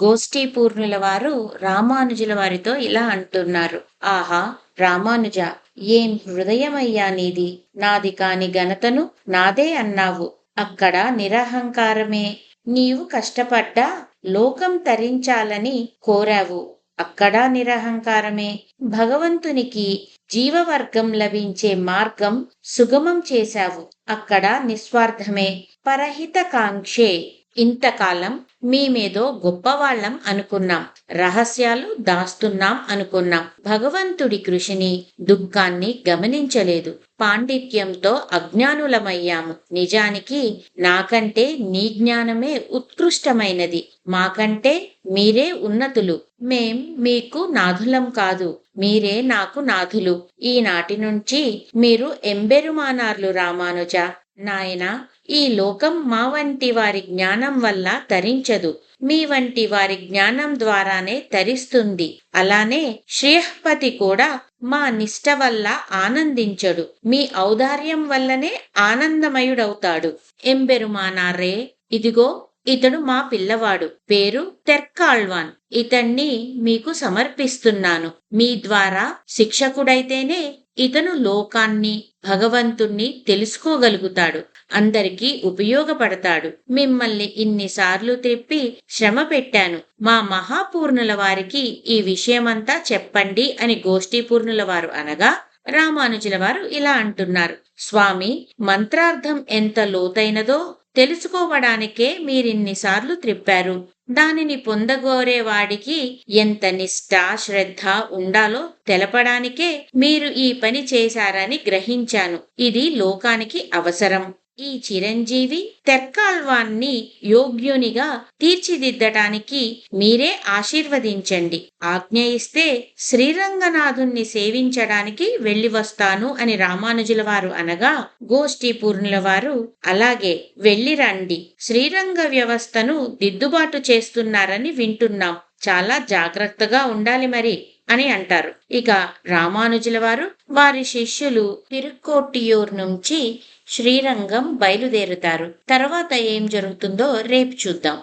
గోష్ఠీపూర్ణుల వారు రామానుజుల వారితో ఇలా అంటున్నారు. ఆహా రామానుజ, ఏం హృదయమయ్యా నీది! నాది కాని ఘనతను నాదే అన్నావు. అక్కడ నిరహంకారమే. నీవు కష్టపడ్డా లోకం తరించాలని కోరావు. అక్కడా నిరహంకారమే. భగవంతునికి జీవవర్గం లభించే మార్గం సుగమం చేశావు. అక్కడ నిస్వార్థమే. పరహిత కాంక్షే. ఇంతకాలం మేమేదో గొప్పవాళ్లం అనుకున్నాం. రహస్యాలు దాస్తున్నాం అనుకున్నాం. భగవంతుడి కృషిని, దుఃఖాన్ని గమనించలేదు. పాండిత్యంతో అజ్ఞానులమయ్యాము. నిజానికి నాకంటే నీ జ్ఞానమే ఉత్కృష్టమైనది. మాకంటే మీరే ఉన్నతులు. మేం మీకు నాథులం కాదు, మీరే నాకు నాథులు. ఈనాటి నుంచి మీరు ఎంబెరుమానార్లు రామానుజ. నాయనా, ఈ లోకం మా వంటి వారి జ్ఞానం వల్ల తరించదు. మీ వంటి వారి జ్ఞానం ద్వారానే తరిస్తుంది. అలానే శ్రేయఃపతి కూడా మా నిష్ట వల్ల ఆనందించడు. మీ ఔదార్యం వల్లనే ఆనందమయుడవుతాడు. ఎంబెరుమానారే, ఇదిగో ఇతడు మా పిల్లవాడు. పేరు తెర్కాళ్వాన్. ఇతన్ని మీకు సమర్పిస్తున్నాను. మీ ద్వారా శిక్షకుడైతేనే ఇతను లోకాన్ని, భగవంతుణ్ణి తెలుసుకోగలుగుతాడు. అందరికీ ఉపయోగపడతాడు. మిమ్మల్ని ఇన్నిసార్లు త్రిప్పి శ్రమ పెట్టాను. మా మహాపూర్ణుల వారికి ఈ విషయమంతా చెప్పండి అని గోష్ఠీపూర్ణుల వారు అనగా, రామానుజుల వారు ఇలా అంటున్నారు. స్వామి, మంత్రార్థం ఎంత లోతైనదో తెలుసుకోవడానికే మీరిన్నిసార్లు త్రిప్పారు. దానిని పొందగోరేవాడికి ఎంత నిష్ఠ, శ్రద్ధ ఉండాలో తెలపడానికే మీరు ఈ పని చేశారని గ్రహించాను. ఇది లోకానికి అవసరం. ఈ చిరంజీవి తెర్కాళ్వాన్ని యోగ్యునిగా తీర్చిదిద్దటానికి మీరే ఆశీర్వదించండి. ఆజ్ఞ ఇస్తే శ్రీరంగనాథుణ్ణి సేవించడానికి వెళ్ళి వస్తాను అని రామానుజుల వారు అనగా, గోష్ఠీపూర్ణుల వారు అలాగే వెళ్ళి రండి. శ్రీరంగ వ్యవస్థను దిద్దుబాటు చేస్తున్నారని వింటున్నాం. చాలా జాగ్రత్తగా ఉండాలి మరి అని అంటారు. ఇక రామానుజుల వారు వారి శిష్యులు తిరుక్కోట్టియూర్ నుంచి శ్రీరంగం బయలుదేరుతారు. తర్వాత ఏం జరుగుతుందో రేపు చూద్దాం.